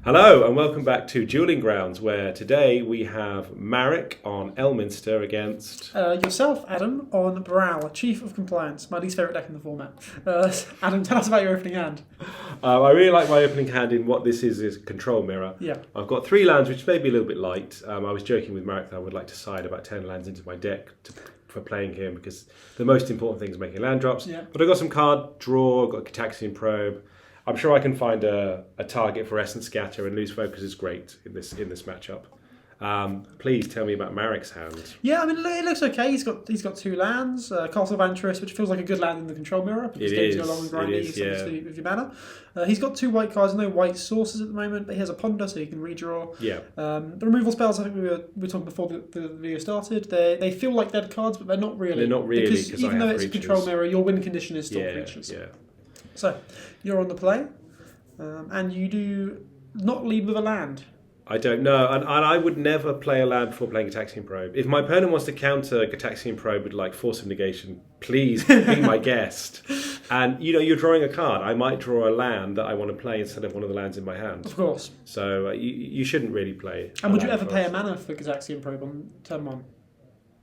Hello and welcome back to Dueling Grounds, where today we have Marek on Elminster against... yourself, Adam, on Baral, Chief of Compliance, my least favourite deck in the format. Adam, tell us about your opening hand. I really like my opening hand in what this is a control mirror. Yeah. I've got 3 lands, which may be a little bit light. I was joking with Marek that I would like to side about 10 lands into my deck for playing him, because the most important thing is making land drops. Yeah. But I've got some card draw, I've got Gitaxian Probe. I'm sure I can find a target for Essence Scatter, and Loose Focus is great in this matchup. Please tell me about Marek's hand. Yeah, I mean, it looks okay. He's got 2 lands. Castle of Antris, which feels like a good land in the control mirror, because games go long and grindy obviously with your mana. He's got 2 white cards, no white sources at the moment, but he has a Ponder, so he can redraw. Yeah. The removal spells, I think we were talking before the video started, they feel like dead cards, but they're not really. They're not really, because even though it's a control mirror, your win condition is still creatures. Yeah. So, you're on the play, and you do not lead with a land. I don't know, and I would never play a land before playing Gitaxian Probe. If my opponent wants to counter Gitaxian Probe with like Force of Negation, please be my guest. And you're drawing a card. I might draw a land that I want to play instead of one of the lands in my hand. Of course. So you shouldn't really play. And would you ever pay a mana for Gitaxian Probe on turn 1?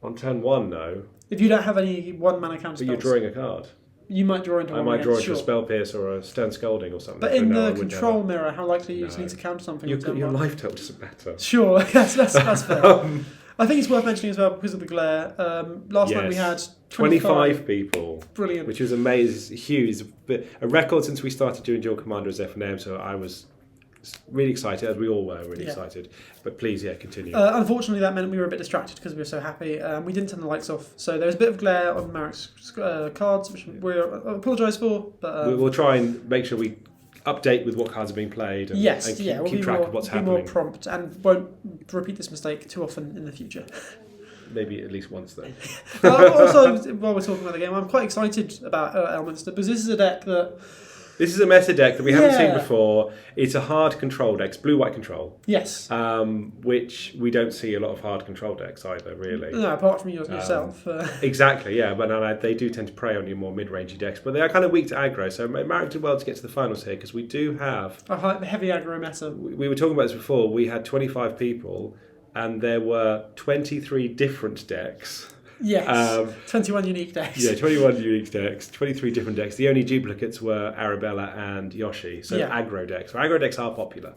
On turn 1, no. If you don't have any 1 mana counter spells. But you're drawing a card. You might draw into one. I might draw into a Spell Pierce or a Stern Scalding or something. But in the control mirror, how likely you need to counter something? Your life total doesn't matter. Sure, that's fair. I think it's worth mentioning as well because of the glare. Last night we had 25 people. Brilliant. Which was amazing, huge. A record since we started doing Duel Commander as FNM, so I was really excited, as we all were excited. But please, continue. Unfortunately, that meant we were a bit distracted because we were so happy. We didn't turn the lights off, so there was a bit of glare on Marek's cards, which I apologise for. But we'll try and make sure we update with what cards are being played and, keep track of what's happening. We'll be more prompt and won't repeat this mistake too often in the future. Maybe at least once, though. Also, while we're talking about the game, I'm quite excited about Elminster because this is a deck that... This is a meta deck that we haven't seen before. It's a hard control deck. It's blue-white control. Yes. Which we don't see a lot of hard control decks either, really. No, apart from yourself. Exactly, yeah. But they do tend to prey on your more mid-rangey decks. But they are kind of weak to aggro. So Marek did well to get to the finals here because we do have... a heavy aggro meta. We were talking about this before. We had 25 people and there were 23 different decks. Yes, 21 unique decks. Yeah, 21 unique decks, 23 different decks. The only duplicates were Arabella and Yoshi, so aggro decks. So aggro decks are popular.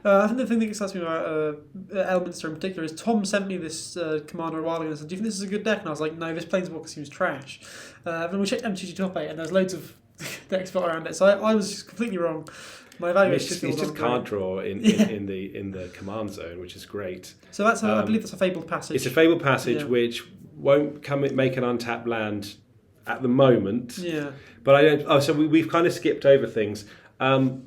I think the thing that excites me about Elminster in particular is Tom sent me this commander a while ago and said, do you think this is a good deck? And I was like, no, this Planeswalker seems trash. Then we checked MTGO top 8 and there's loads of decks built around it, so I was just completely wrong. My evaluation it's just card draw in the command zone, which is great. So that's I believe that's a Fabled Passage. It's a Fabled Passage which won't make an untapped land at the moment. Yeah. But I don't. Oh, so we've kind of skipped over things. So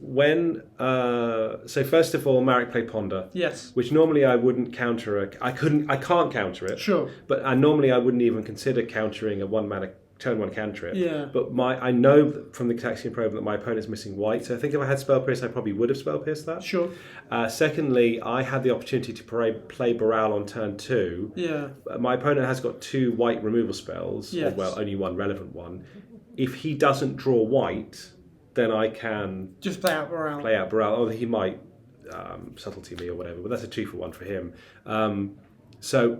first of all, Marek played Ponder. Yes. Which normally I wouldn't counter. I can't counter it. Sure. But normally I wouldn't even consider countering a 1 mana turn 1 cantrip. Yeah. But I know from the Gitaxian Probe that my opponent's missing white. So I think if I had Spell Pierce, I probably would have Spell Pierced that. Sure. Secondly, I had the opportunity to play Baral on turn 2. Yeah. My opponent has got 2 white removal spells. Yes. Or, well, only 1 relevant one. If he doesn't draw white, then I can just play out Baral. Or he might subtlety me or whatever. But that's a 2-for-1 for him.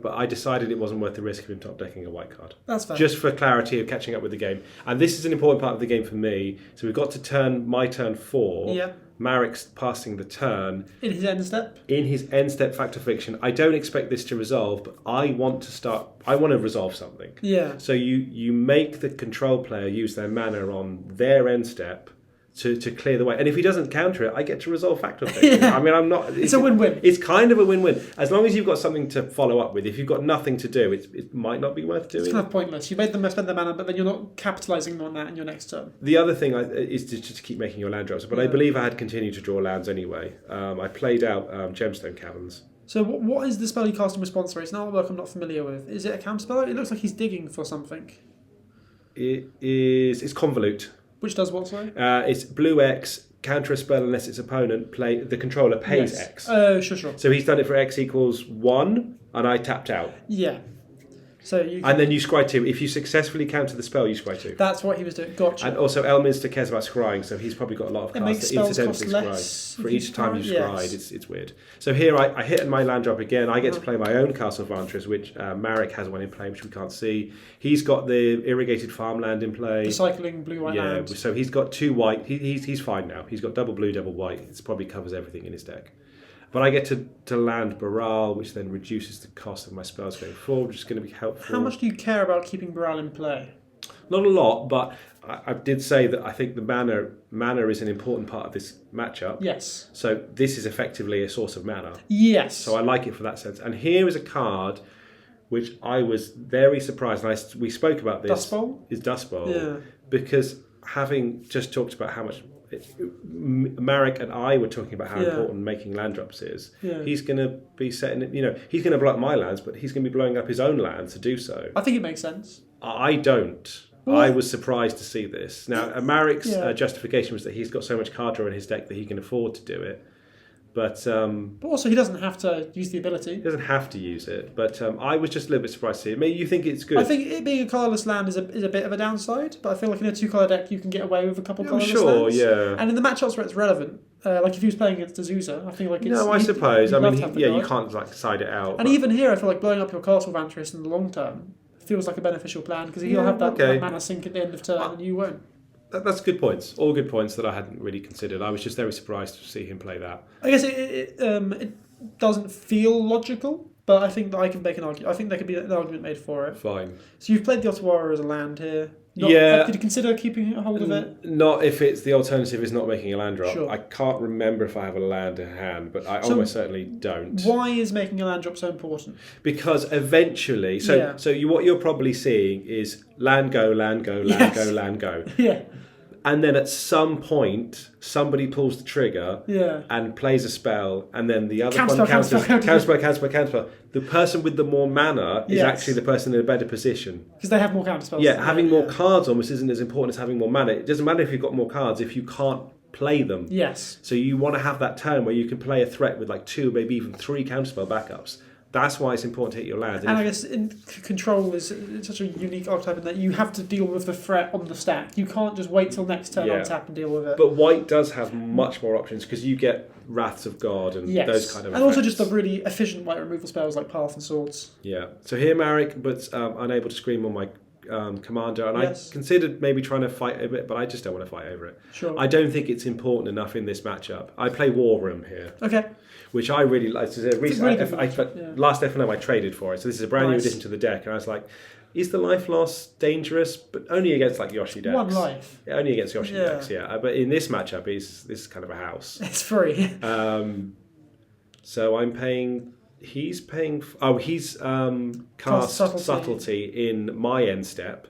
But I decided it wasn't worth the risk of him top decking a white card. That's fair. Just for clarity of catching up with the game. And this is an important part of the game for me. So we've got to my turn 4. Yeah. Marek's passing the turn. In his end step? In his end step Fact or Fiction. I don't expect this to resolve, but I want to resolve something. Yeah. So you make the control player use their mana on their end step to clear the way. And if he doesn't counter it, I get to resolve Fact or Fiction. I mean, I'm not... It's a win-win. It's kind of a win-win. As long as you've got something to follow up with. If you've got nothing to do, it might not be worth doing. It's kind of pointless. You made them spend their mana, but then you're not capitalising on that in your next turn. The other thing is to just keep making your land drops. But I believe I had continued to draw lands anyway. I played out Gemstone Caverns. So what is the spell you cast in response to? It's not a work I'm not familiar with. Is it a counter spell? It looks like he's digging for something. It's Convolute. Which does what, sorry? It's blue X, counter a spell unless its opponent the controller pays X. Oh, sure. So he's done it for X equals 1, and I tapped out. Yeah. So you and then you scry 2. If you successfully counter the spell, you scry 2. That's what he was doing. Gotcha. And also, Elminster cares about scrying, so he's probably got a lot of It cards makes that spells incidentally cost less scry. For if you each time you scry, scried, yes. it's weird. So here I hit my land drop again. I get to play my own Castle Vantress, which Marek has one in play, which we can't see. He's got the irrigated farmland in play. The cycling blue-white land. So he's got 2 white. He's fine now. He's got double blue, double white. It probably covers everything in his deck. But I get to land Baral, which then reduces the cost of my spells going forward, which is going to be helpful. How much do you care about keeping Baral in play? Not a lot, but I did say that I think the mana is an important part of this matchup. Yes. So this is effectively a source of mana. Yes. So I like it for that sense. And here is a card which I was very surprised, and we spoke about this. Dust Bowl? Is Dust Bowl. Yeah. Because having just talked about how much... Marek and I were talking about how important making land drops is. Yeah. He's going to be setting... he's going to blow up my lands, but he's going to be blowing up his own lands to do so. I think it makes sense. I don't. Well, I was surprised to see this. Now, Marek's justification was that he's got so much card draw in his deck that he can afford to do it. But also, he doesn't have to use the ability. He doesn't have to use it. But I was just a little bit surprised to see it. Maybe you think it's good. I think it being a colourless land is a bit of a downside, but I feel like in a 2-colour deck you can get away with a couple colourless lands. Yeah. And in the matchups where it's relevant, like if he was playing against Azusa, I feel like it's... No, I suppose. I mean, you card. can't side it out. And even here, I feel like blowing up your Castle Vantress in the long term feels like a beneficial plan, because he'll have that mana sink at the end of turn and you won't. That's good points. All good points that I hadn't really considered. I was just very surprised to see him play that. I guess it doesn't feel logical, but I think that I can make an argument. I think there could be an argument made for it. Fine. So you've played the Ottawa as a land here. Did you consider keeping a hold of it? Not if it's the alternative is not making a land drop. Sure. I can't remember if I have a land in hand, but I almost certainly don't. Why is making a land drop so important? Because eventually, what you're probably seeing is land go, land go, land go, land go. Yeah. And then at some point, somebody pulls the trigger and plays a spell, and then the other one counters. The person with the more mana is actually the person in a better position. Because they have more counter spells. Yeah, having more cards almost isn't as important as having more mana. It doesn't matter if you've got more cards if you can't play them. Yes. So you want to have that turn where you can play a threat with like 2, maybe even 3 counterspell backups. That's why it's important to hit your lands. And I guess control is such a unique archetype in that you have to deal with the threat on the stack. You can't just wait till next turn on tap and deal with it. But white does have much more options because you get Wraths of God and those kind of and effects. also just the really efficient white removal spells like Path and Swords. Yeah. So here Marek, but unable to scream on my commander, and I considered maybe trying to fight a bit, but I just don't want to fight over it. Sure. I don't think it's important enough in this matchup. I play War Room here. Okay. Which I really like. Last FNM I traded for it, so this is a brand new addition to the deck, and I was like, is the life loss dangerous? But only against like Yoshi decks. 1 life. Yeah, only against Yoshi decks, But in this matchup, this is kind of a house. It's free. So I'm paying... He's paying... he's cast subtlety in my end step.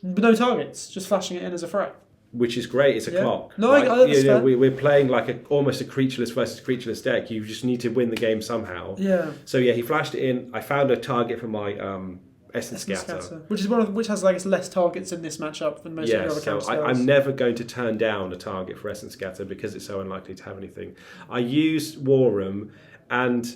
But no targets, just flashing it in as a threat. Which is great. It's a clock. No, I understand. We're playing like almost a creatureless versus creatureless deck. You just need to win the game somehow. Yeah. So he flashed it in. I found a target for my Essence Scatter. Which has I guess less targets in this matchup than most of your other counter spells. I'm never going to turn down a target for Essence Scatter because it's so unlikely to have anything. I used War Room, and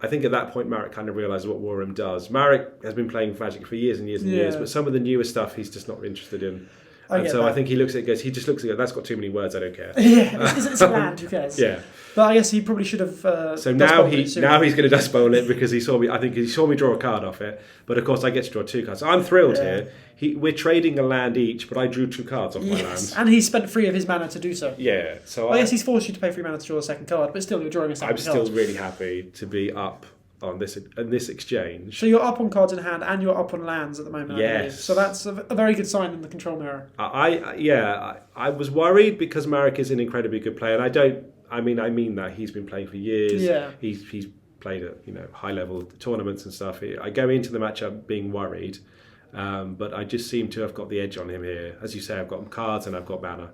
I think at that point Marek kind of realised what War Room does. Marek has been playing Magic for years and years and years, but some of the newer stuff he's just not interested in. I think he looks at it and goes, he just looks at it, that's got too many words, I don't care. It's a land, who cares? Yeah. But I guess he probably should have. So now he's going to dust bowl it because he saw me. I think he saw me draw a card off it. But of course, I get to draw 2 cards. So I'm thrilled here. We're trading a land each, but I drew 2 cards off my land. And he spent 3 of his mana to do so. Yeah. So I guess he's forced you to pay 3 mana to draw a second card, but still you're drawing a second card. I'm still really happy to be up on this exchange. So you're up on cards in hand and you're up on lands at the moment. Yes. So that's a very good sign in the control mirror. I was worried because Marek is an incredibly good player, and I mean that he's been playing for years. Yeah. He's played at high level tournaments and stuff. I go into the matchup being worried, but I just seem to have got the edge on him here. As you say, I've got cards and I've got mana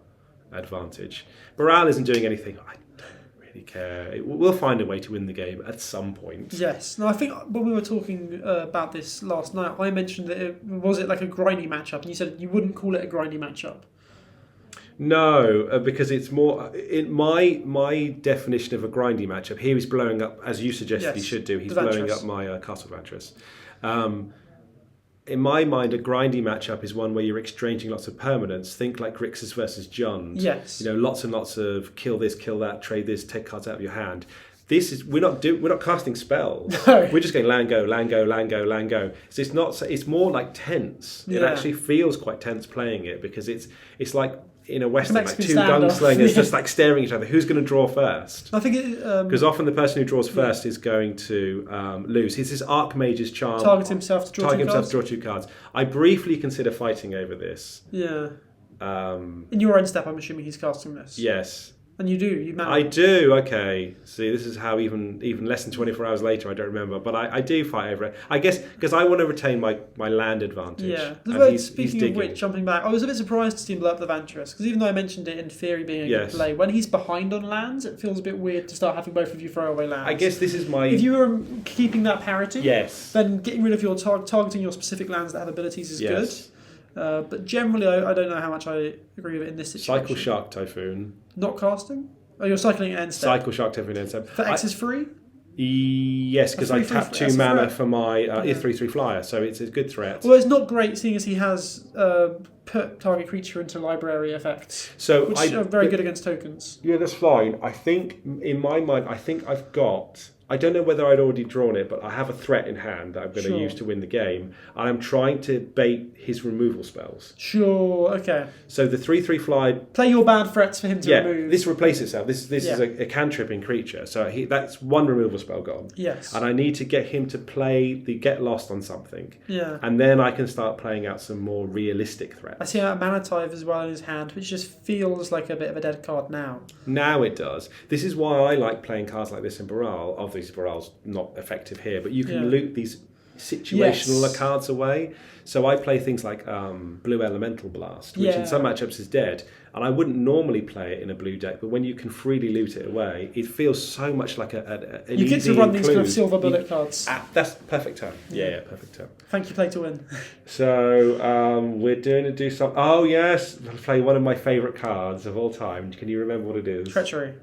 advantage. Baral isn't doing anything. I don't really care. We'll find a way to win the game at some point. Yes. No, I think when we were talking about this last night, I mentioned that was it like a grindy matchup, and you said you wouldn't call it a grindy matchup. No, because it's more in my definition of a grindy matchup. Here he's blowing up, as you suggested he should do. He's blowing up my Castle Vantress. In my mind, a grindy matchup is one where you're exchanging lots of permanents. Think like Grixis versus Jund. Yes. Lots and lots of kill this, kill that, trade this, take cards out of your hand. This is we're not casting spells. No. We're just going land go, land go, land go, land go. So it's not. It's more like tense. Yeah. It actually feels quite tense playing it because it's like in a western, like two standoff. gunslingers just like staring at each other. Who's going to draw first? I think Because often the person who draws first is going to lose. It's this Archmage's charm. Target himself to draw 2 cards. I briefly consider fighting over this. Yeah. In your own step, I'm assuming he's casting this. Yes. And you do. You manage. I do. Okay. See, this is how even less than 24 hours later, I don't remember, but I do fight over it. I guess because I want to retain my land advantage. Yeah. Speaking of which, jumping back, I was a bit surprised to see him blow up the Vantress because even though I mentioned it in theory being a good play, when he's behind on lands, it feels a bit weird to start having both of you throw away lands. I guess this is my. If you were keeping that parity, yes, then getting rid of your targeting your specific lands that have abilities is good. But generally, I don't know how much I agree with it in this situation. Cycle Shark Typhoon. Not casting. Oh, you're cycling at end step. Cycle Shark Typhoon end step. For X is free? Yes, because I tap 2 mana for my 3/3 flyer, so it's a good threat. Well, it's not great seeing as he has put target creature into library effects, which are very good against tokens. Yeah, that's fine. I think, in my mind, I've got... I don't know whether I'd already drawn it, but I have a threat in hand that I'm going to use to win the game, and I'm trying to bait his removal spells. Sure, okay. So the 3/3 fly... Play your bad threats for him to remove. Yeah, this replaces itself. This is a cantripping creature, so that's one removal spell gone. Yes. And I need to get him to play the Get Lost on something. Yeah. And then I can start playing out some more realistic threats. I see a ManaTraders as well in his hand, which just feels like a bit of a dead card now. Now it does. This is why I like playing cards like this in Baral. Obviously, Baral's not effective here, but you can loot these situational cards away. So I play things like Blue Elemental Blast, which in some matchups is dead, and I wouldn't normally play it in a blue deck, but when you can freely loot it away, it feels so much like an you get to run these kind of silver bullet cards. That's perfect turn. Yeah, perfect turn. Thank you, play to win. So we're doing to do some. Oh yes, I'll play one of my favourite cards of all time. Can you remember what it is? Treachery.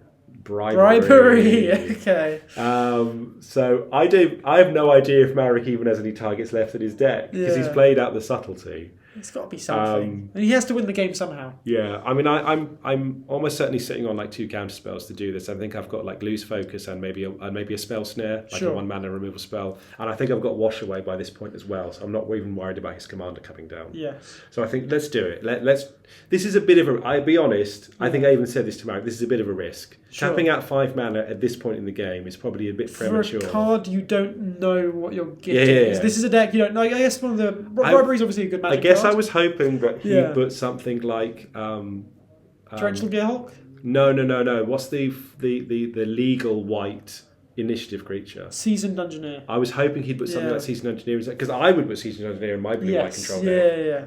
Bribery. Okay. So I have no idea if Marek even has any targets left in his deck because he's played out the subtlety. It's got to be something, and he has to win the game somehow. Yeah, I mean, I'm almost certainly sitting on like 2 counter spells to do this. I think I've got like Lose Focus and maybe a Spell Snare, like a 1 mana removal spell, and I think I've got Wash Away by this point as well. So I'm not even worried about his commander coming down. Yes. So I think let's do it. Let's. This is a bit of a. I'll be honest. I think I even said this to Marek. This is a bit of a risk. Sure. Tapping out 5 mana at this point in the game is probably a bit premature. For a card you don't know what you're getting. Yeah. This is a deck you don't know. I guess one of the Bribery is obviously a good magic card. I was hoping that he put something like Torrential Gearhulk? No. What's the legal white initiative creature? Seasoned Engineer. I was hoping he'd put something like Seasoned Engineer because I would put Seasoned Engineer in my blue white control deck. Yeah.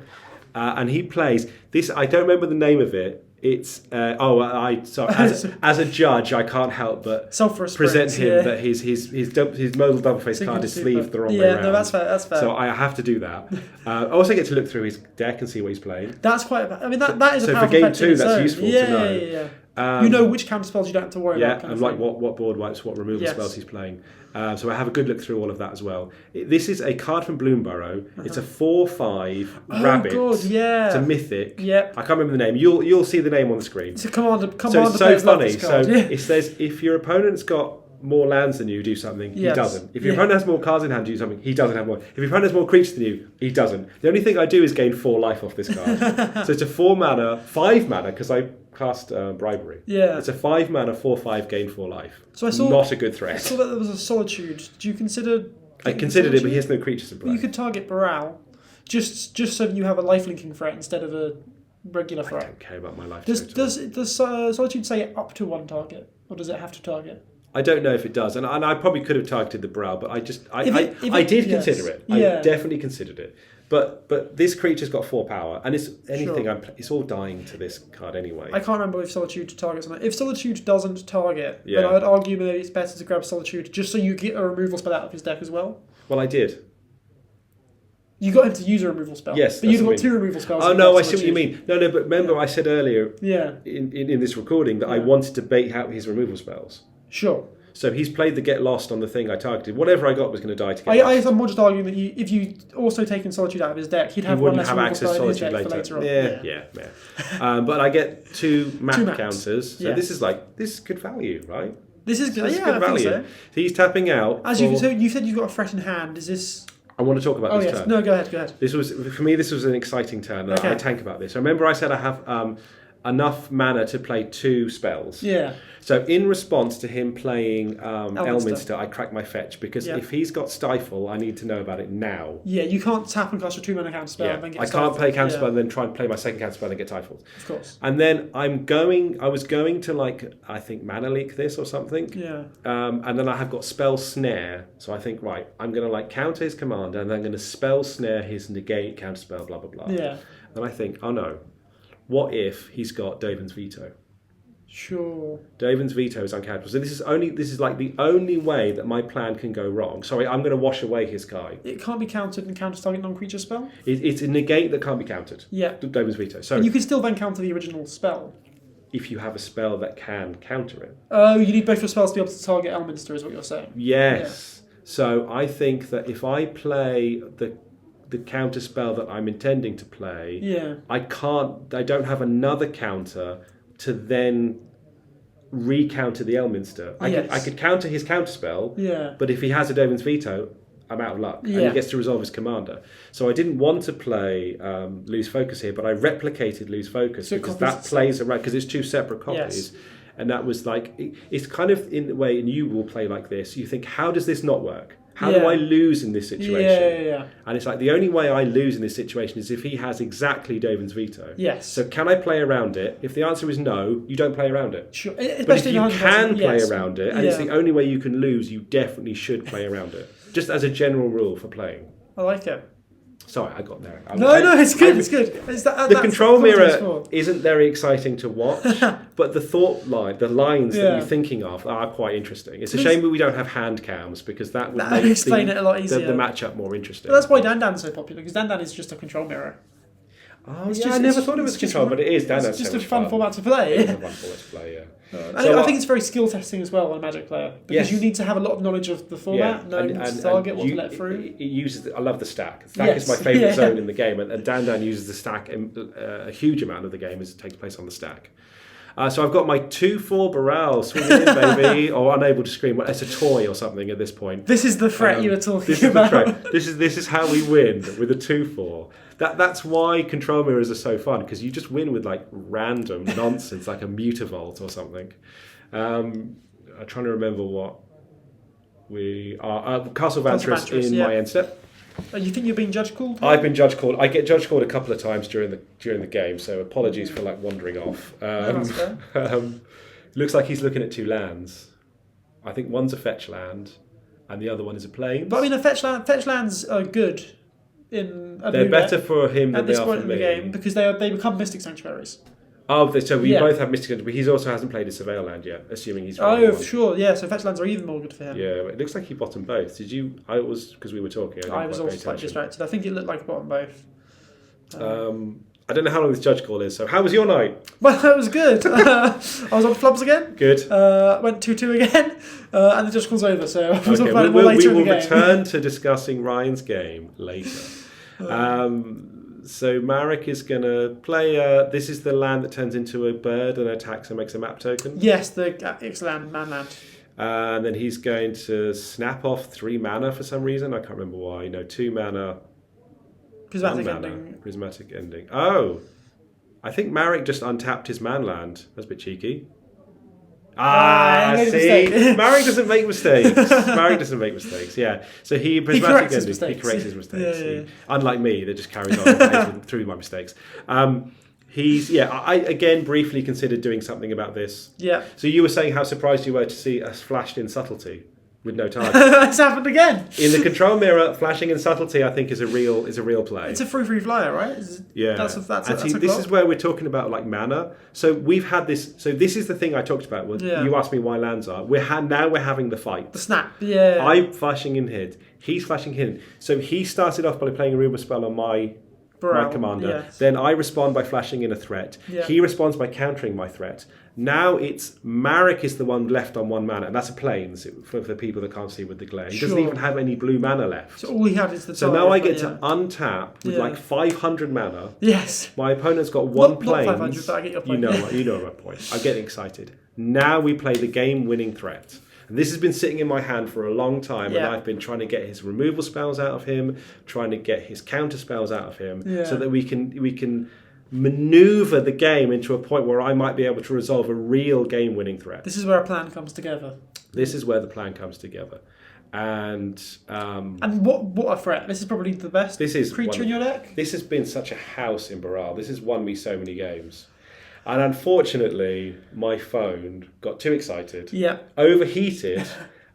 And he plays this. I don't remember the name of it. It's as a judge, I can't help but present him that his modal double face card is sleeved the wrong way around. Yeah, no, that's fair. So I have to do that. I also get to look through his deck and see what he's playing. That's quite. I mean, that is a powerful for game effect 2, that's useful to know. Yeah. You know which counter spells you don't have to worry about. And like what board wipes, what removal spells he's playing. So I have a good look through all of that as well. This is a card from Bloomburrow. It's a 4/5 rabbit. God, yeah. It's a mythic. Yep. I can't remember the name. You'll see the name on the screen. It's a commander. So it's so funny. So it says if your opponent's got more lands than you, do something. He doesn't. If your opponent has more cards in hand, do something. He doesn't have more. If your opponent has more creatures than you, he doesn't. The only thing I do is gain 4 life off this card. So it's a 5 mana because I cast Bribery. Yeah. It's a 5 mana 4/5 gain 4 life. So I saw not a good threat. I saw that there was a Solitude. Do you consider? I considered it, but he has no creatures in play. You could target Baral, just so you have a life linking threat instead of a regular threat. I don't care about my life. Does Solitude say up to 1 target, or does it have to target? I don't know if it does, and I probably could have targeted the Baral, but I did consider it. Yeah. I definitely considered it. But this creature's got 4 power, and it's anything. It's all dying to this card anyway. I can't remember if Solitude targets or not. If Solitude doesn't target, then I'd argue maybe it's better to grab Solitude just so you get a removal spell out of his deck as well. Well, I did. You got him to use a removal spell. Yes, but you've that's what got I mean. 2 removal spells. Oh no, I see what you mean. No, but remember I said earlier Yeah. in this recording that I wanted to bait out his removal spells. Sure. So he's played the get lost on the thing I targeted. Whatever I got was going to die to get I lost. am more just arguing that if you also taken Solitude out of his deck, he'd have He one wouldn't less have removal access to spell in his Solitude deck later. for later on. Yeah. But I get 2 map Two maps. counters. So Yes. this is good value, right? This is good. This is Yeah, good I value. think so. So he's tapping out. As you said you've got a threat in hand. Is this? I want to talk about this turn. No, go ahead. This was an exciting turn. Okay. I tank about this. Remember, I said I have enough mana to play 2 spells. Yeah. So in response to him playing Elminster. Elminster, I crack my fetch because Yeah. if he's got Stifle, I need to know about it now. Yeah, you can't tap and cast a 2-mana counter spell and then get I can't play counter spell Yeah. and then try and play my second counter spell and get Stifled. Of course. And then I was going to I think mana leak this or something. Yeah. And then I have got spell snare. So I think, right, I'm going to counter his commander and then I'm going to spell snare his negate counter spell, blah, blah, blah. Yeah. And I think, oh no, what if he's got Dovin's Veto? Sure. Dovin's Veto is uncounterable. So this is like the only way that my plan can go wrong. Sorry, I'm going to wash away his guy. It can't be countered and counter target non-creature spell? It's a negate that can't be countered. Yeah. Dovin's Veto. So And you can still then counter the original spell. if you have a spell that can counter it. Oh, you need both your spells to be able to target Elminster, is what you're saying. Yes. Yeah. So I think that if I play the counter spell that I'm intending to play, I don't have another counter to then re-counter the Elminster. I could counter his counter spell, but if he has a Dovin's Veto, I'm out of luck, and he gets to resolve his commander. So I didn't want to play Lose Focus here, but I replicated Lose Focus because that plays around, because it's 2 separate copies. Yes. And that was it's kind of in the way, and you will play like this, you think, how does this not work? How do I lose in this situation? Yeah. And it's the only way I lose in this situation is if he has exactly Dovin's Veto. Yes. So can I play around it? If the answer is no, you don't play around it. Sure. But if you can play around it, and it's the only way you can lose, you definitely should play around it. Just as a general rule for playing. I like it. Sorry, I got there. No, it's good. It's good. The control mirror isn't very exciting to watch, but the lines that you're thinking of are quite interesting. It's a shame that we don't have hand cams because that would make explain it a lot easier. The matchup more interesting. But that's why Dandan's so popular, because Dandan is just a control mirror. Oh, I never thought it was control, but it is. It's just a fun format to play. It's a fun format to play, yeah. I think it's very skill testing as well on a Magic player, because you need to have a lot of knowledge of the format, knowing what to target, what to let through. It uses. I love the stack. Stack is my favourite zone in the game, and Dandan uses the stack a huge amount of the game as it takes place on the stack. So I've got my 2/4 Baral swinging in, baby, or unable to scream. Well, it's a toy or something at this point. This is the threat you were talking this about. Is the threat. This is how we win with a 2/4. That's why control mirrors are so fun, because you just win with random nonsense like a Mutavault or something. I'm trying to remember what we are. Castle Vantress in my end step. You think you're being judge called? I've been judge called. I get judge called a couple of times during the game, so apologies for wandering off. That's fair. Looks like he's looking at 2 lands. I think one's a fetch land, and the other one is a plains. But I mean, fetch lands are good in a They're better for him than at this they are point for in the me. game, because they become Mystic Sanctuaries. Oh, so we both have Mystic Sanctuary, but he also hasn't played a Surveil land yet, assuming he's. Sure, yeah. So fetch lands are even more good for him. Yeah, it looks like he bottomed both. Did you? I was, because we were talking. I was also slightly distracted. I think it looked like bottom both. I don't know how long this judge call is. So how was your night? Well, it was good. I was on flubs again. Good. Went 2-2 again, and the judge call's over. So we'll talk about it more later in the game. We will return to discussing Ryan's game later. So Marek is going to play. This is the land that turns into a bird and attacks and makes a map token. Yes, the Ixalan manland. And then he's going to snap off 3 mana for some reason. I can't remember why. No, 2 mana. Prismatic ending. Prismatic ending. Oh, I think Marek just untapped his manland. That's a bit cheeky. See, Marek doesn't make mistakes. Yeah. So he prismatic ending. He corrects his mistakes. Yeah. Unlike me, that just carries on through my mistakes. I again briefly considered doing something about this. Yeah. So you were saying how surprised you were to see us flashed in subtlety. with no target. That's happened again. In the control mirror, flashing and subtlety, I think, is a real play. It's a free flyer, right? Yeah. That's a this is where we're talking about like mana. So we've had this. So this is the thing I talked about. You asked me why lands are. Now we're having the fight. The snap. Yeah. I'm flashing in hid. He's flashing hidden. So he started off by playing a Ruber spell on my commander. Yes. Then I respond by flashing in a threat. Yeah. He responds by countering my threat. Now it's Marek is the one left on 1 mana, and that's a plains for the people that can't see with the glare. He doesn't even have any blue mana left. So all he had is the So now I get to untap with like 500 mana. Yes. My opponent's got one plains. Not 500, but I get your point. You know my point. I'm getting excited. Now we play the game-winning threat. And this has been sitting in my hand for a long time, and I've been trying to get his removal spells out of him, trying to get his counter spells out of him, so that we can maneuver the game into a point where I might be able to resolve a real game-winning threat. This is where a plan comes together. This is where the plan comes together. And what a threat. This is probably the best creature in your deck. This has been such a house in Baral. This has won me so many games. And unfortunately, my phone got too excited, overheated,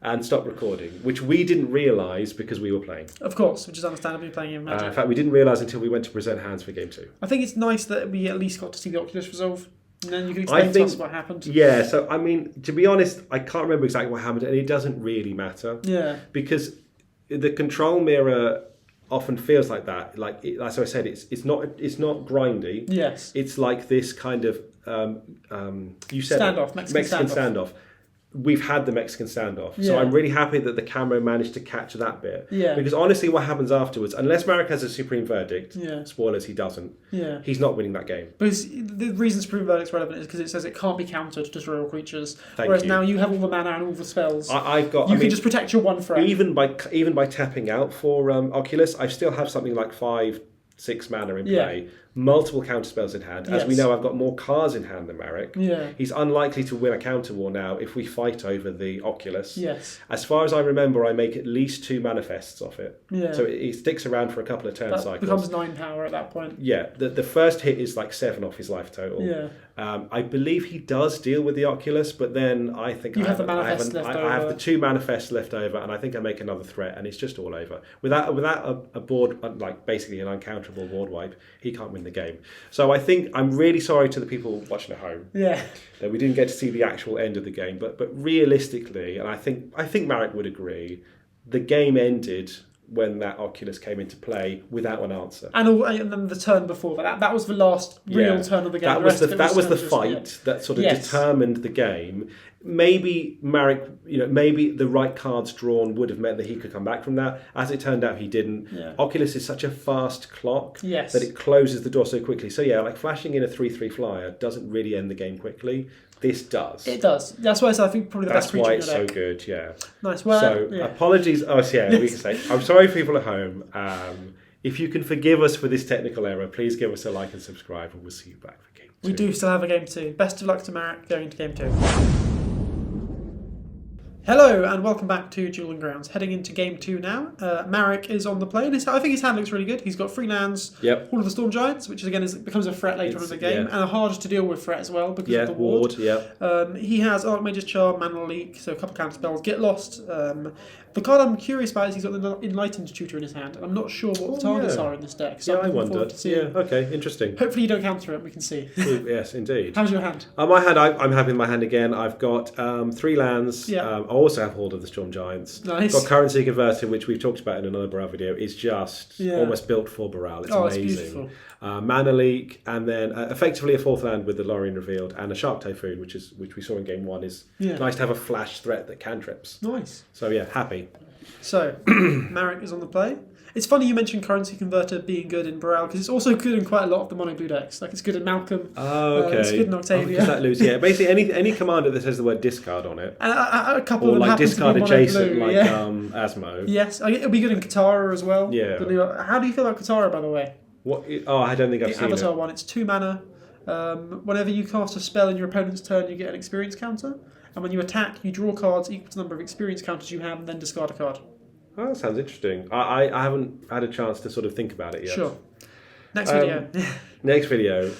and stopped recording, which we didn't realise because we were playing. Of course, which is understandably playing in Magic. In fact, we didn't realise until we went to present hands for Game 2. I think it's nice that we at least got to see the Oculus resolve, and then you can explain to us what happened. Yeah, so I mean, to be honest, I can't remember exactly what happened, and it doesn't really matter. Yeah. Because the control mirror often feels like that. Like as I said, it's not grindy. Yes. It's like this kind of you said Mexican standoff. We've had the Mexican standoff, so I'm really happy that the camera managed to catch that bit. Yeah. Because honestly, what happens afterwards, unless Marek has a supreme verdict, spoilers, he doesn't. Yeah. He's not winning that game. Because the reason supreme verdict's relevant is because it says it can't be countered to royal creatures. Whereas you. Now you have all the mana and all the spells. You can just protect your one threat. Even by tapping out for Oculus, I still have something like 5-6 mana in play. Multiple counter spells in hand. As we know, I've got more cards in hand than Marek. Yeah. He's unlikely to win a counter war now if we fight over the Oculus. Yes. As far as I remember, I make at least 2 manifests off it. Yeah. So he sticks around for a couple of turn cycles. That becomes 9 power at that point. Yeah. The first hit is like 7 off his life total. Yeah. I believe he does deal with the Oculus, but then I think I have the 2 manifests left over, and I think I make another threat, and it's just all over. Without a board, like basically an uncounterable board wipe, he can't win the game. So I think I'm really sorry to the people watching at home. Yeah. That we didn't get to see the actual end of the game, but realistically, and I think Marek would agree, the game ended when that Oculus came into play without an answer. And then the turn before that was the last real turn of the game. That was the fight that sort of determined the game. Maybe Marek, maybe the right cards drawn would have meant that he could come back from that. As it turned out, he didn't. Yeah. Oculus is such a fast clock that it closes the door so quickly. So like flashing in a 3/3 flyer doesn't really end the game quickly. This does. It does. That's why I think probably the best creature in your deck. That's why it's so good, yeah. Nice. Well, apologies. We can say, I'm sorry for people at home. If you can forgive us for this technical error, please give us a like and subscribe, and we'll see you back for Game 2. We do still have a Game 2. Best of luck to Marek going into Game 2. Hello and welcome back to Dueling Grounds. Heading into Game 2 now. Marek is on the play. I think his hand looks really good. He's got 3 lands, all of the Storm Giants, which again becomes a threat later on in the game, and a hard to deal with threat as well because of the ward. He has Archmage's Charm, Mana Leak, so a couple counter spells. Get Lost. The card I'm curious about is he's got the Enlightened Tutor in his hand, and I'm not sure what the targets are in this deck. So I wondered. Okay, interesting. Hopefully you don't counter it, we can see. Yes, indeed. How's your hand? My hand, I'm happy with my hand again. I've got 3 lands. Yeah. I also have Horde of the Storm Giants. Nice. Got Currency Converter, which we've talked about in another Baral video. It's just almost built for Baral. It's amazing. It's beautiful. Mana Leak, and then effectively a 4th land with the Lorien Revealed, and a Shark Typhoon, which we saw in Game 1. Is nice to have a flash threat that cantrips. Nice. So happy. So, Marek is on the play. It's funny you mentioned Currency Converter being good in Baral, because it's also good in quite a lot of the mono blue decks. Like, it's good in Malcolm. Oh, okay. It's good in Octavia. Basically, any commander that says the word discard on it. And a couple or of them like discard adjacent, blue, like Asmo. Yes, it'll be good in Katara as well. Yeah. How do you feel about Katara, by the way? I don't think I've seen Avatar it. one. It's 2 mana. Whenever you cast a spell in your opponent's turn, you get an experience counter. And when you attack, you draw cards equal to the number of experience counters you have, and then discard a card. Oh, that sounds interesting. I haven't had a chance to sort of think about it yet. Sure. Next video. Next video.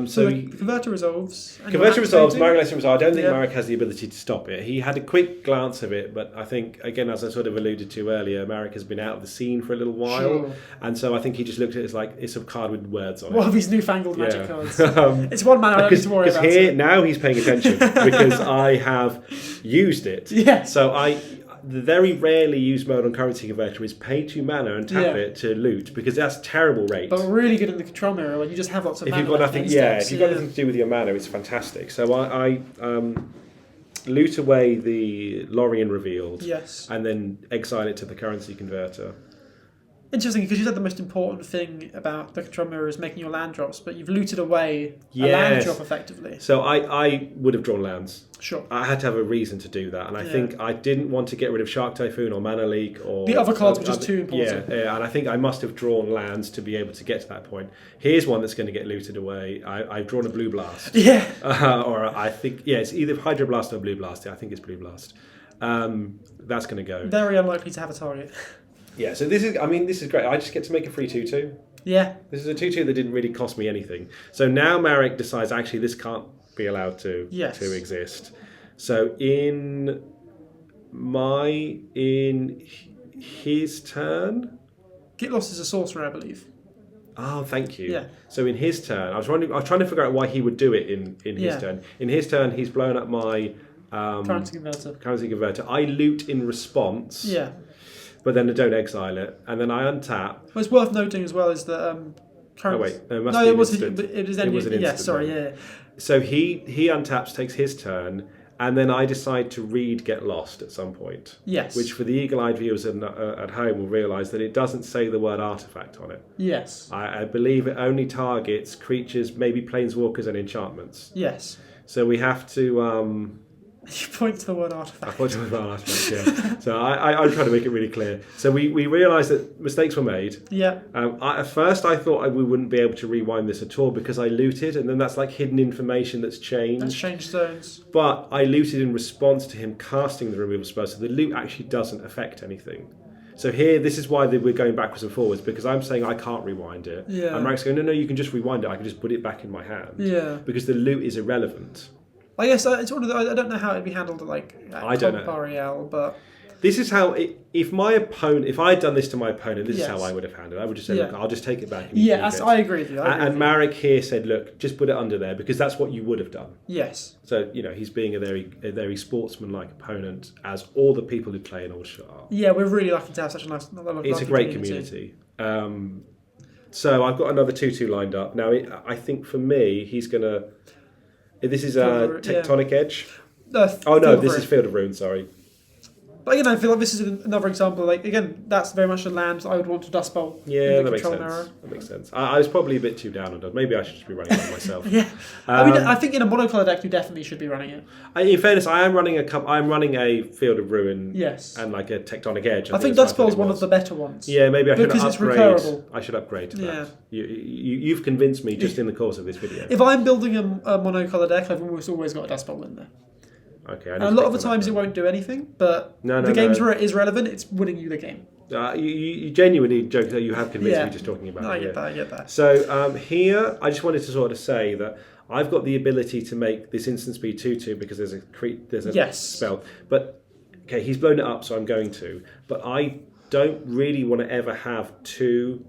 So the Converter resolves. and Converter you're resolves, activating. Marek lets it resolve. I don't think Yeah. Marek has the ability to stop it. He had a quick glance of it, but I think, again, as I sort of alluded to earlier, Marek has been out of the scene for a little while. Sure. And so I think he just looked at it as like, it's a card with words on it. One of these newfangled magic cards. Um, It's one mana, I don't need to worry about here, it. now he's paying attention because I have used it. Yeah. So the very rarely used mode on Currency Converter is pay 2 mana and tap it to loot, because that's terrible rate. But really good in the control mirror when you just have lots of If mana. you've got left nothing, in yeah, steps, if you've got nothing to do with your mana, it's fantastic. So I loot away the Lorien Revealed, Yes. and then exile it to the Currency Converter. Interesting, because you said the most important thing about the control mirror is making your land drops, but you've looted away a land Yes. drop effectively. So I would have drawn lands. Sure. I had to have a reason to do that, and I Yeah. think I didn't want to get rid of Shark Typhoon or Mana Leak or The other cards were just too important. Yeah, and I think I must have drawn lands to be able to get to that point. Here's one that's going to get looted away. I've drawn a Blue Blast, Yeah. or I think it's either Hydroblast or Blue Blast. I think it's Blue Blast. That's going to go. Very unlikely to have a target. Yeah, so this is great. I just get to make a free 2/2. Yeah. This is a 2/2 that didn't really cost me anything. So now Marek decides actually this can't be allowed to exist. So in his turn. Get Lost is a sorcerer, I believe. Oh, thank you. Yeah. So in his turn, I was trying to figure out why he would do it in his turn. In his turn, he's blown up my Currency Converter. I loot in response. Yeah. But then I don't exile it, and then I untap. What's worth noting as well is that Oh wait, no, it must no, be it an was instant. it was then It was an yeah, instant, sorry, though. yeah. So he untaps, takes his turn, and then I decide to read Get Lost at some point. Yes. Which for the eagle-eyed viewers at home will realise that it doesn't say the word artifact on it. Yes. I believe it only targets creatures, maybe planeswalkers and enchantments. Yes. So we have to... You point to the word artifact. I point to the word artifact, yeah. So I'm trying to make it really clear. So we realised that mistakes were made. Yeah. At first I thought we wouldn't be able to rewind this at all because I looted, and then that's like hidden information that's changed. That's changed zones. But I looted in response to him casting the removal spell, so the loot actually doesn't affect anything. So here, this is why we're going backwards and forwards, because I'm saying I can't rewind it. Yeah. And Marek's going, no, you can just rewind it. I can just put it back in my hand. Yeah. Because the loot is irrelevant. I guess it's one of the, I don't know how it'd be handled at I don't know. Ariel, but This is how, if I had done this to my opponent, this is Yes. how I would have handled it. I would just say, Yeah. look, I'll just take it back. And you keep it. I agree with you. And Marek here said, look, just put it under there, because that's what you would have done. Yes. So, he's being a very sportsman-like opponent, as all the people who play in Aldershot are. Yeah, we're really lucky to have such a nice. It's a great community. So I've got another 2/2 lined up. Now, I think for me, he's going to... This is a Tectonic Edge. This is Field of Ruin, sorry. But again, I feel like this is another example. Again, that's very much a land that I would want to Dust Bowl. Yeah, that makes sense. That makes sense. I was probably a bit too down on it. Maybe I should just be running it myself. Yeah, I think in a monocolour deck you definitely should be running it. In fairness, I'm running a Field of Ruin. Yes. And like a Tectonic Edge. I think Dust Bowl is one of the better ones. Yeah, maybe I should upgrade. Because it's recurable. I should upgrade to that. Yeah. You've convinced me just in the course of this video. If I'm building a monocolour deck, I've almost always got a Dust Bowl in there. Okay. And a lot of the times it won't do anything, but the games where it is relevant, it's winning you the game. You genuinely joke that you have convinced me just talking about it. I get that. So here, I just wanted to sort of say that I've got the ability to make this instant speed 2/2 because there's a spell. But, okay, he's blown it up, so I'm going to. But I don't really want to ever have 2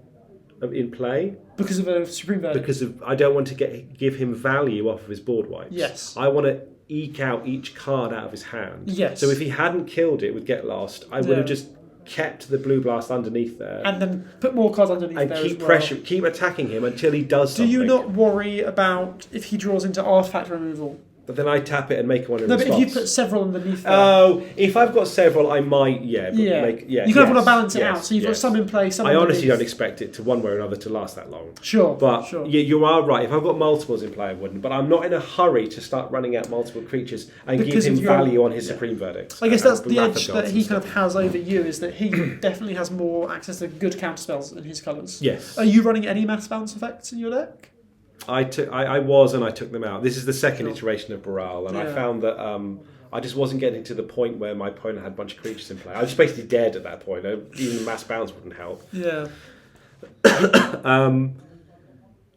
in play. Because of a Supreme Verdict. I don't want to give him value off of his board wipes. Yes. I want to eke out each card out of his hand. Yes. So if he hadn't killed it with Get Lost, I would have just kept the Blue Blast underneath there. And then put more cards underneath there and as well. keep attacking him until he does something. Do you not worry about if he draws into artifact removal? But then I tap it and make one in No, response. but if you put several underneath there... Oh, if I've got several, I might, You kind of want to balance it out, so you've got some in place, some I honestly underneath. don't expect it to, one way or another, to last that long. Sure, But you are right. If I've got multiples in play, I wouldn't. But I'm not in a hurry to start running out multiple creatures and give him value on his Supreme Verdicts. I guess that's the edge that he kind of has over you, is that he definitely has more access to good counterspells in his colours. Yes. Are you running any mass balance effects in your deck? I took them out. This is the second iteration of Baral, and I found that I just wasn't getting to the point where my opponent had a bunch of creatures in play. I was basically dead at that point. Even mass bounce wouldn't help. Yeah.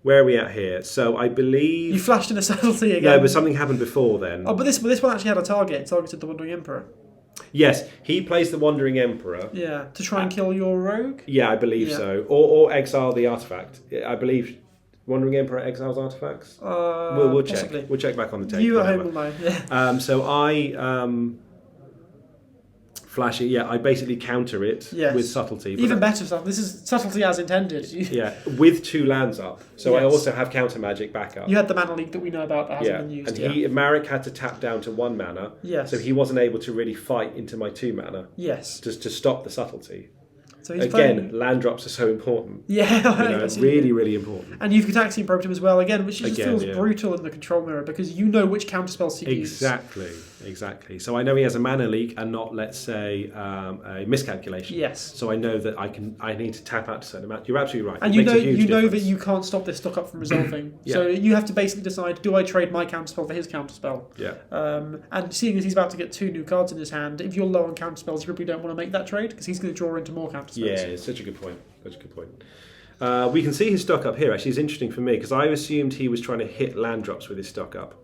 Where are we at here? So I believe... You flashed in a subtlety again. No, but something happened before then. Oh, but this one actually had a target. It targeted the Wandering Emperor. Yes, he plays the Wandering Emperor. Yeah, to try and kill your rogue? Yeah, I believe so. Or exile the artifact. I believe Wandering Emperor exiles artifacts. We'll check. Possibly. We'll check back on the tape. You at home will know. Yeah. So I flash it. Yeah, I basically counter it with subtlety. Even better stuff. This is subtlety as intended. Yeah, with 2 lands up. So I also have counter magic backup. You had the mana leak that we know about that hasn't been used. And Marek had to tap down to 1 mana. Yes. So he wasn't able to really fight into my 2 mana. Yes. Just to stop the subtlety. So he's again, land drops are so important. Yeah, really, really important. And you've Gataxian Probed him as well, again, which just feels brutal in the control mirror because you know which counterspells to use. Exactly. So I know he has a mana leak and not, let's say, a miscalculation. Yes. So I know that I need to tap out a certain amount. You're absolutely right. And you know that you can't stop this stock up from resolving. So you have to basically decide: do I trade my counterspell for his counterspell? Yeah. And seeing as he's about to get 2 new cards in his hand, if you're low on counterspells, you probably don't want to make that trade because he's going to draw into more counterspells. Yeah, it's such a good point. We can see his stock up here. Actually, it's interesting for me because I assumed he was trying to hit land drops with his stock up.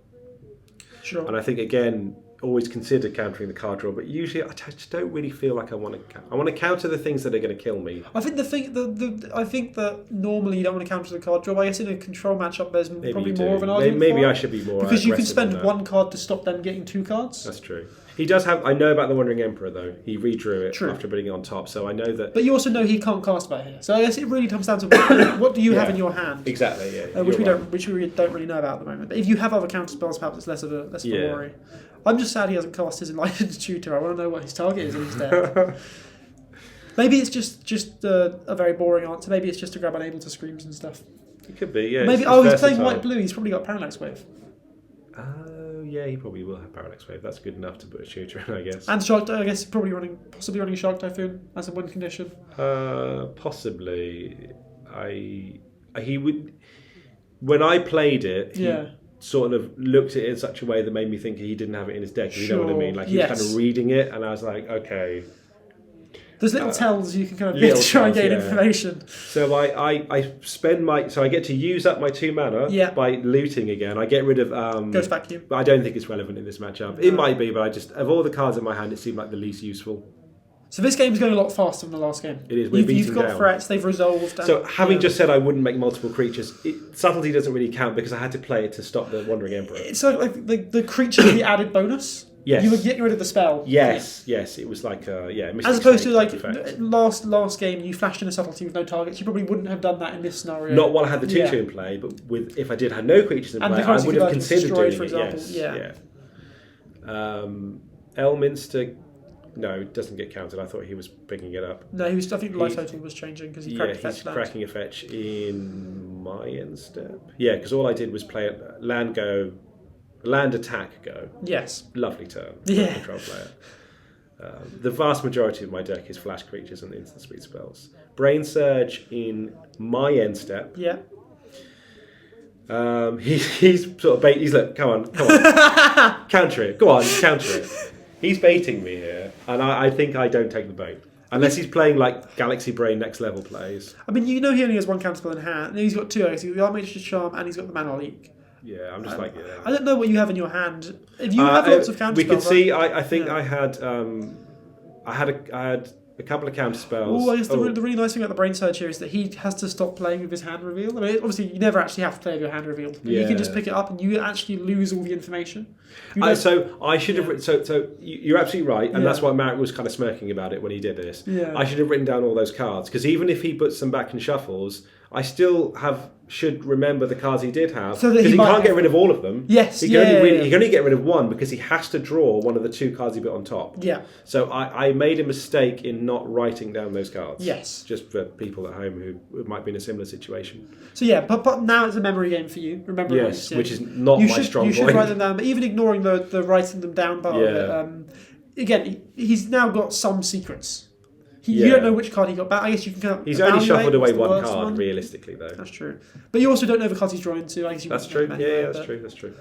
Sure. And I think again, always consider countering the card draw, but usually I just don't really feel like I want to. I want to counter the things that are going to kill me. I think I think that normally you don't want to counter the card draw. But I guess in a control matchup, there's probably more of an argument. Maybe I should be more because you can spend 1 card to stop them getting 2 cards. That's true. He does have. I know about the Wandering Emperor though. He redrew it after putting it on top, so I know that. But you also know he can't cast by here. So I guess it really comes down to what do you have in your hand. Exactly. Yeah. Which we don't really know about at the moment. But if you have other counter spells, perhaps it's less of a worry. I'm just sad he hasn't cast his Enlightened Tutor. I want to know what his target is in his deck. Maybe it's just a very boring answer. Maybe it's just to grab Unable to Screams and stuff. It could be. Yeah. Maybe he's playing white blue. He's probably got Parallax Wave. Yeah, he probably will have Parallax Wave. That's good enough to put a tutor in, I guess. And Shark, I guess, possibly running Shark Typhoon as a win condition. Possibly. He would. When I played it, he sort of looked at it in such a way that made me think he didn't have it in his deck. You know what I mean? Like he was kind of reading it, and I was like, okay. There's little tells you can kind of get to try and gain information. So I spend I get to use up my 2 mana by looting again. I get rid of Ghost Vacuum. But I don't think it's relevant in this matchup. It might be, but I just of all the cards in my hand, it seemed like the least useful. So this game's going a lot faster than the last game. It is. You've got threats, they've resolved. So having just said I wouldn't make multiple creatures, subtlety doesn't really count because I had to play it to stop the Wandering Emperor. It's like the creature the added bonus. Yes. You were getting rid of the spell. Yes, it was like as opposed to like last game you flashed in a subtlety with no targets. You probably wouldn't have done that in this scenario. Not while I had the 2/2 in play, but if I did have no creatures in play, I would have considered doing for example. it. Elminster, no, it doesn't get counted. I thought he was picking it up. No, I think the life total was changing because he cracked a fetch. He's cracking a fetch in my end step. Yeah, because all I did was play land attack go. Yes. Lovely turn. Yeah. Control player. The vast majority of my deck is flash creatures and instant speed spells. Brain Surge in my end step. Yeah. He's sort of he's like, come on. Counter it. Go on, counter it. He's baiting me here, and I think I don't take the bait. Unless he's playing like Galaxy Brain next level plays. I mean, he only has 1 counterspell in hand. No, he's got 2. He's got the Armage's Charm and he's got the Mana Leak. Yeah, I'm just I don't know what you have in your hand. If you have lots of counterspells, we could see. I think I had a couple of counterspells. Oh, I guess the really nice thing about the Brain Surge here is that he has to stop playing with his hand reveal. I mean, obviously, you never actually have to play with your hand revealed. Yeah. You can just pick it up and you actually lose all the information. So I should have. So you're absolutely right, and that's why Marek was kind of smirking about it when he did this. Yeah. I should have written down all those cards because even if he puts them back in shuffles, I still should remember the cards he did have because he can't get rid of all of them. Yes, he can only get rid of 1 because he has to draw one of the 2 cards he put on top. Yeah. So I made a mistake in not writing down those cards. Yes. Just for people at home who might be in a similar situation. So yeah, but now it's a memory game for you. Remember, yes, which is not my strong point. You should write them down, but even ignoring the writing them down part of it, again, he's now got some secrets. You don't know which card he got back. I guess you can kind of he's only shuffled away 1 card, realistically, though. That's true. But you also don't know the cards he's drawing into. I guess that's true. That's true.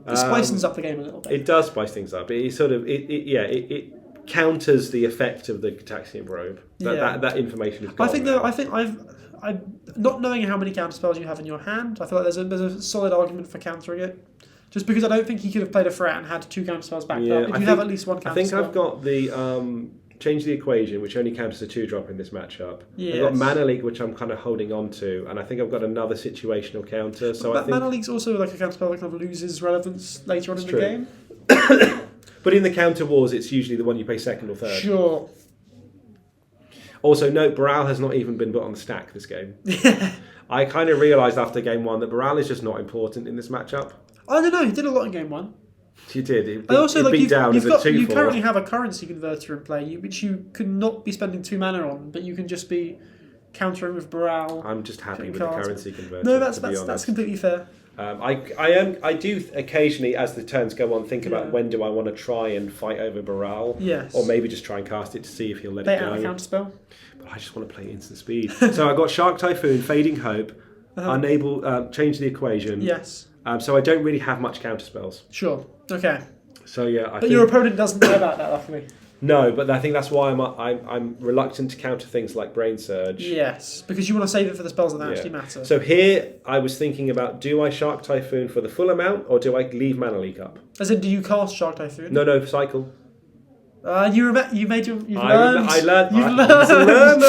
It spices up the game a little bit. It does spice things up. It sort of it counters the effect of the Gataxian Probe. That information is gone. I think not knowing how many counter spells you have in your hand, I feel like there's a solid argument for countering it. Just because I don't think he could have played a threat and had 2 counter spells backed up. If you have at least 1 counter spell. I think I've got the Change the Equation, which only counters a 2-drop in this matchup. Yes. I've got Mana Leak, which I'm kind of holding on to, and I think I've got another situational counter. So I think Mana Leak's also like a counter spell that kind of loses relevance later on in the game. But in the counter wars, it's usually the one you play second or third. Sure. Also, note, Baral has not even been put on the stack this game. I kind of realised after game 1 that Baral is just not important in this matchup. I don't know, he did a lot in game 1. He did. It you currently currently have a currency converter in play, which you could not be spending 2 mana on, but you can just be countering with Baral. I'm just happy with the currency converter. No, that's completely fair. I do occasionally, as the turns go on, think about when do I want to try and fight over Baral. Yes. Or maybe just try and cast it to see if he'll let Bait it go. out a counter spell. But I just want to play instant speed. So I got Shark Typhoon, Fading Hope, Unable, Change the Equation. Yes. So I don't really have much counter spells. Sure. Okay. So yeah, but your opponent doesn't know about that, luckily. No, but I think that's why I'm reluctant to counter things like Brain Surge. Yes, because you want to save it for the spells that actually matter. So here I was thinking about, do I Shark Typhoon for the full amount, or do I leave Mana Leak up? As in, do you cast Shark Typhoon? No, cycle. You've learned. He's a learner.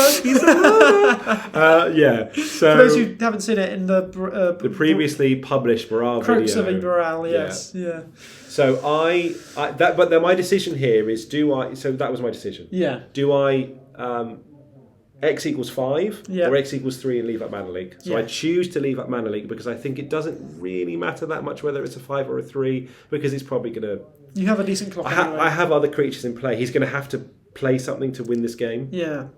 Yeah. So for those who haven't seen it, in the previously published Baral Crux video. of Baral, yes, yeah. So but then my decision here is, do I? So that was my decision. Yeah. Do I X equals 5 Yeah. or X equals 3 and leave up Mana Leak? So I choose to leave up Mana Leak because I think it doesn't really matter that much whether it's a 5 or a 3, because it's probably going to. You have a decent clock. I have other creatures in play. He's going to have to play something to win this game. Yeah.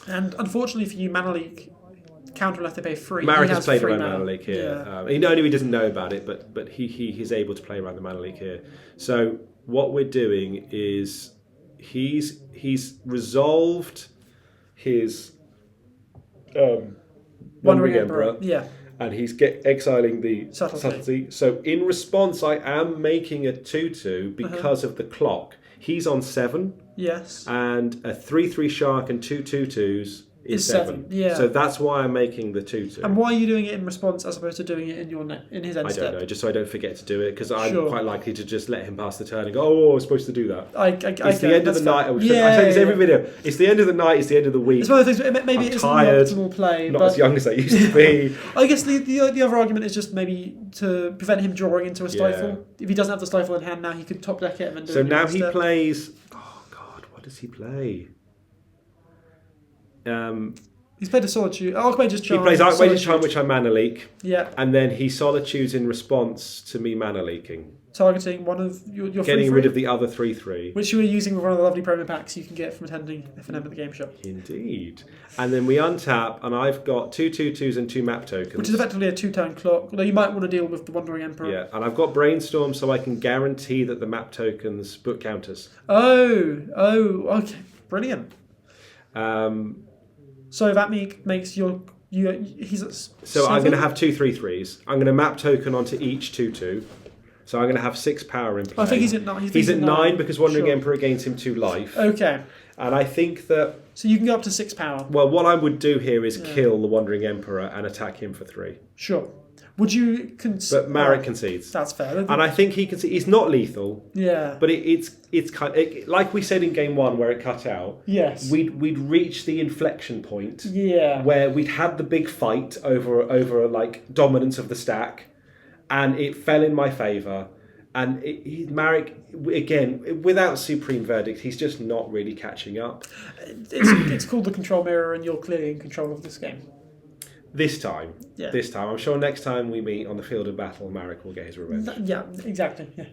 And unfortunately for you, Mana Leak counter unless they pay 3. Marek has played around Mana Leak here. Yeah. He doesn't know about it, but he's able to play around the Mana Leak here. So what we're doing is he's resolved his Wandering Emperor. Yeah. And he's exiling the subtlety. So in response, I am making a 2/2 because of the clock. He's on 7. Yes. And a 3/3 shark and 2 2/2s is 7. Yeah. So that's why I'm making the 2/2. And why are you doing it in response as opposed to doing it in his end step? I don't know, just so I don't forget to do it, because I'm quite likely to just let him pass the turn and go, oh, I was supposed to do that. It's the end of the night. I say this every video. It's the end of the night, it's the end of the week. It's one of the things, maybe it's tired, the optimal play. Not as young as I used to be. I guess the other argument is just maybe to prevent him drawing into a stifle. Yeah. If he doesn't have the stifle in hand now, he could top deck it and then do it. So now he plays... Oh, God, what does he play? He's played a Solitude. Archmage's Charm. He plays Archmage's Charm, which I Mana Leak. Yeah. And then he Solitudes in response to me Mana Leaking. Targeting one of your Getting rid of the other 3/3. Which you were using with one of the lovely promo packs you can get from attending FNM at the game shop. Indeed. And then we untap, and I've got 2 2/2s and 2 map tokens. Which is effectively a 2-turn clock, although you might want to deal with the Wandering Emperor. Yeah, and I've got Brainstorm, so I can guarantee that the map tokens book counters. Oh, okay. Brilliant. So that makes he's... So I'm going to have 2 3/3s. I'm going to map token onto each 2/2. So I'm going to have 6 power in play. I think he's at 9. He's at 9 because Wandering Emperor gains him 2 life. Okay. And I think that... So you can go up to 6 power. Well, what I would do here is kill the Wandering Emperor and attack him for 3. Sure. Would you concede? But Marek concedes. That's fair. And I think he concedes. He's not lethal. Yeah. But it's kind of, like we said in game 1 where it cut out. Yes. We'd reached the inflection point. Yeah. Where we'd had the big fight over like dominance of the stack, and it fell in my favour. And Marek, again, without Supreme Verdict, he's just not really catching up. It's called the Control Mirror, and you're clearly in control of this game. This time. Yeah. This time. I'm sure next time we meet on the field of battle, Marek will get his revenge. Yeah, exactly. Yeah.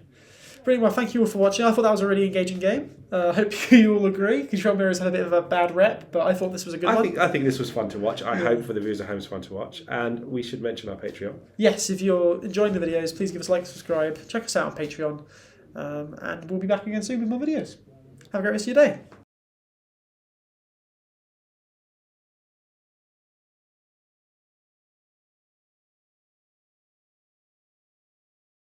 Brilliant. Well, thank you all for watching. I thought that was a really engaging game. I hope you all agree. Control Mirror's had a bit of a bad rep, but I thought this was a good one. I think this was fun to watch. I hope for the viewers at home it's fun to watch. And we should mention our Patreon. Yes, if you're enjoying the videos, please give us a like, subscribe, check us out on Patreon, and we'll be back again soon with more videos. Have a great rest of your day.